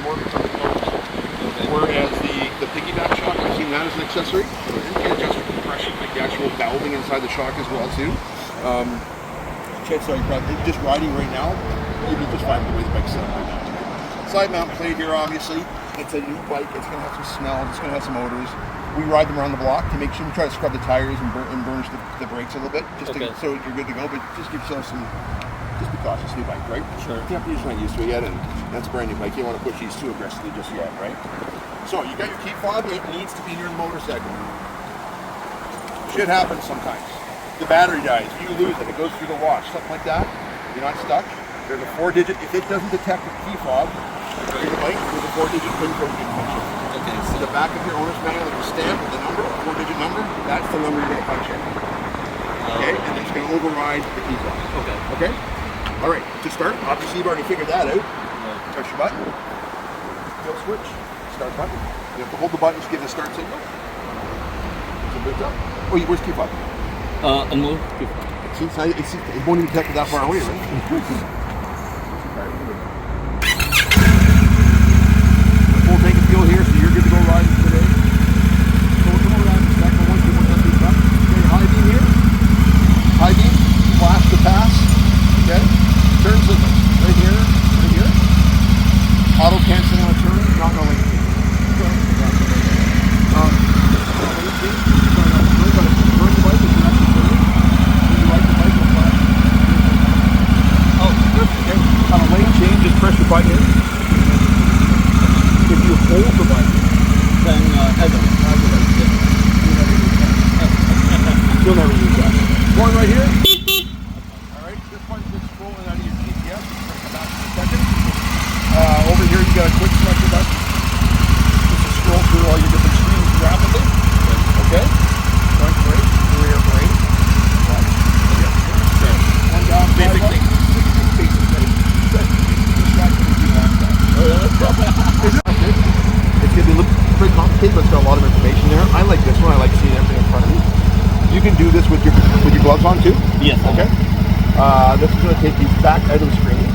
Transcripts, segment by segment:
more for something else. Whereas the piggyback shock, I've seen that as an accessory. You can adjust the compression, like the actual valving inside the shock as well too. Chances are you're probably just riding right now. You'd be just fine with the way the bike's set up right now. Side mount plate here, obviously. It's a new bike. It's going to have some smell. It's going to have some odors. We ride them around the block to make sure we try to scrub the tires and burnish the brakes a little bit, just so you're good to go. But just give yourself some. Just be cautious, new bike, right? Sure. Yeah, you're just not used to it yet, and that's a brand new bike. You don't want to push these too aggressively just yet, right? So you got your key fob. It needs to be near the motorcycle. Shit happens sometimes. The battery dies. You lose it. It goes through the wash. Something like that. You're not stuck. There's a 4-digit. If it doesn't detect the key fob, your bike, there's a 4-digit pin code you can punch in. Okay. So the back of your owner's manual, there's a stamp with the number, a 4-digit number. That's the number you're going to punch in. Okay, and it's going to override the key fob. Okay. Okay. All right, to start, obviously you've already figured that out. Press your button, kill switch, start button. You have to hold the button to give the start signal. So boots up. Oh, where's key fob? Unmove. See, it won't even detect it that far away, right? The full tank of fuel here, so you're good to go riding today. So we'll come around the second one, see what that boots up. Okay, high beam here. High beam, flash to pass. Okay. Turn signals right here, right here. Auto canceling on a turn, not no lane change. Turn the bike is actually turning. When you ride the bike, will flash. Oh, okay. On a lane change, just press your button in. If you hold the bike, Then you'll never use that. One right here. This one's just scrolling out of your GPS. Come back in a second. Over here, you got a quick selector button. Just to scroll through all your different screens rapidly. Okay. Front brake, rear brake. Right. One down. Basically. It's going to be a little pretty complicated, but it's got a lot of information there. I like this one. I like seeing everything in front of me. You can do this with your gloves on too. Yes. Okay. This is going to take you back out of the screens.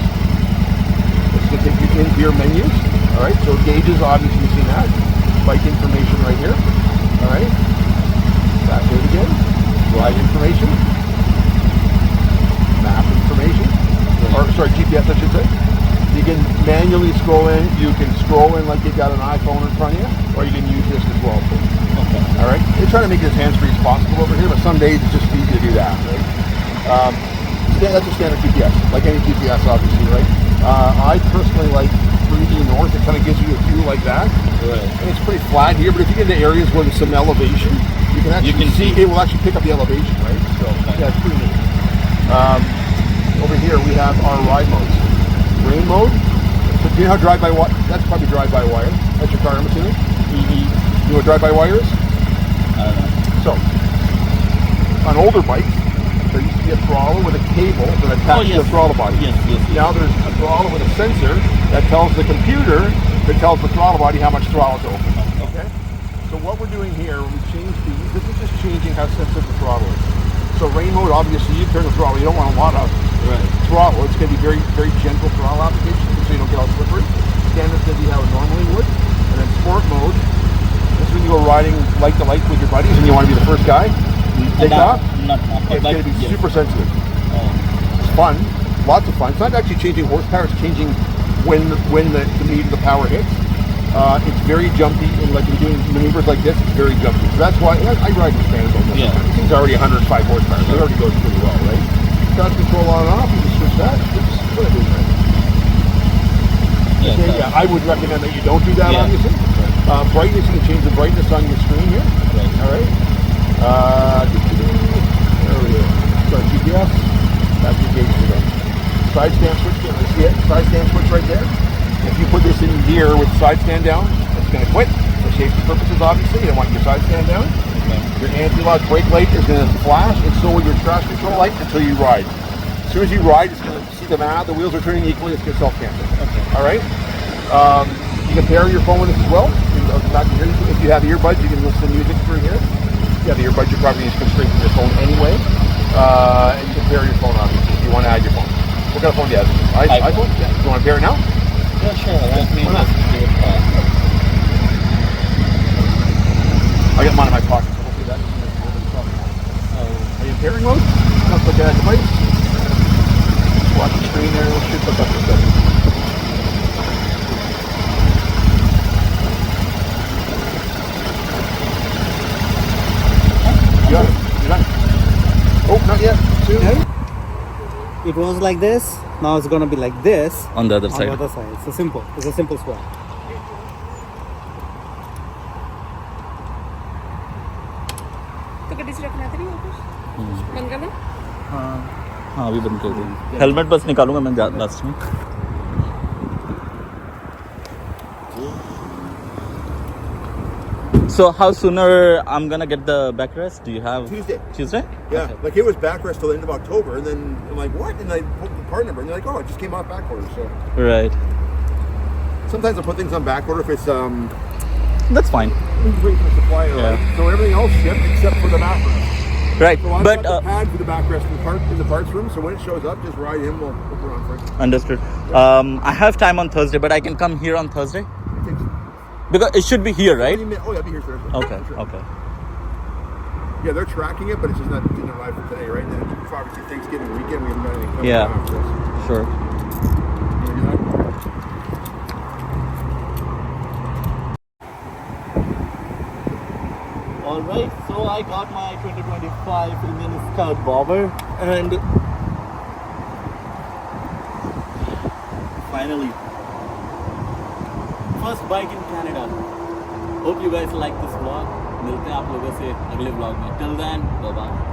This is going to take you into your menus. All right, so gauges, obviously you've seen that. Bike information right here. All right. Back out again. Ride information. Map information. Or, sorry, GPS I should say. You can manually scroll in. You can scroll in like you've got an iPhone in front of you, or you can use this as well too. Okay. All right. They're trying to make it as hands-free as possible over here, but some days it's just easy to do that, right? That's a standard GPS, like any GPS, obviously, right? I personally like 3D North. It kind of gives you a view like that. Right. And it's pretty flat here, but if you get into areas where there's some elevation, you can actually see it will actually pick up the elevation, right? So yeah, it's pretty neat. Over here we have our ride modes. Rain mode. So do you know how drive-by-wire? That's probably drive-by-wire. That's your car, I'm assuming. Mm-hmm. You know what drive-by-wire is? I don't know. So on older bikes, there used to be a throttle with a cable that attached to the throttle body. Yes. Now there's a throttle with a sensor that tells the computer, that tells the throttle body how much throttle to open. Okay? So what we're doing here, when we change these, this is just changing how sensitive the throttle is. So rain mode, obviously you turn the throttle, you don't want a lot of throttle. It's going to be very, very gentle throttle application so you don't get all slippery. Standard's going to be how it normally would. And then sport mode, this is when you go riding light to light with your buddies and you want to be the first guy. You take off. It's going to be super sensitive. It's fun, lots of fun. It's not actually changing horsepower, it's changing when the need of the power hits. It's very jumpy, and like when you're doing maneuvers like this, it's very jumpy. So that's why I ride with fans on this. Yeah. This thing's already 105 horsepower, so it already goes pretty well, right? Touch control on and off, you can switch that. It's what it is, right? Yes, Yeah, I would recommend that you don't do that, obviously. Brightness, you can change the brightness on your screen here. All right. There we go. Start GPS. That's your gauge again. Side stand switch, can I see it? Side stand switch right there. If you put this in gear with side stand down, it's going to quit for safety purposes, obviously. You don't want your side stand down. Your anti-lock brake light is going to flash, and so will your traction control light until you ride. As soon as you ride, it's going to see the wheels are turning equally, it's going to self-cancel. All right? You can pair your phone with this as well. If you have earbuds, you can listen to music through here. If you have earbuds, you're probably just going straight from your phone anyway. And you can pair your phone, obviously, if you want to add your phone. What kind of phone do you have? iPhone? Yeah. You want to pair it now? Yeah, sure. Let me just do it fast. I got mine in my pocket, so hopefully that doesn't make a trouble. Are you in pairing mode? Let's look at the device. Watch the screen there. Let's shoot up the setting. You got it. You're done. Oh, not yet. Two. It was like this. Now it's gonna be like this On the other on side. the other side. It's a simple swap. तो गड्डी से रखना था नहीं वापस बंद करना हाँ अभी बंद कर दी हेलमेट बस निकालूंगा मैं लास्ट में So how sooner I'm gonna get the backrest? Do you have Tuesday. Tuesday? Yeah, Okay. like it was backrest till the end of October, and then I'm like, what? And I put the part number, and they're like, oh, it just came off back order. So Right. sometimes I put things on back order if it's That's fine. wait for the supplier, Yeah. right? So everything else shipped except for the backrest. Right. So I've But got the pad for the backrest in the parts room. So when it shows up, just ride in. We'll put it on for it. understood. I have time on Thursday, but I can come here on Thursday because it should be here, right? Oh, yeah, I'll be here Thursday. Okay. Sure. Okay. Yeah, they're tracking it, but it's just not didn't arrive for today, right? And then it's obviously Thanksgiving weekend. We haven't got anything coming Yeah. down for us. Sure. You wanna do that? All right, so I got my 2025 Indian Scout bobber and finally first bike in Canada. Hope you guys like this vlog. मिलते हैं आप लोगों से अगले vlog में. Till then, bye bye.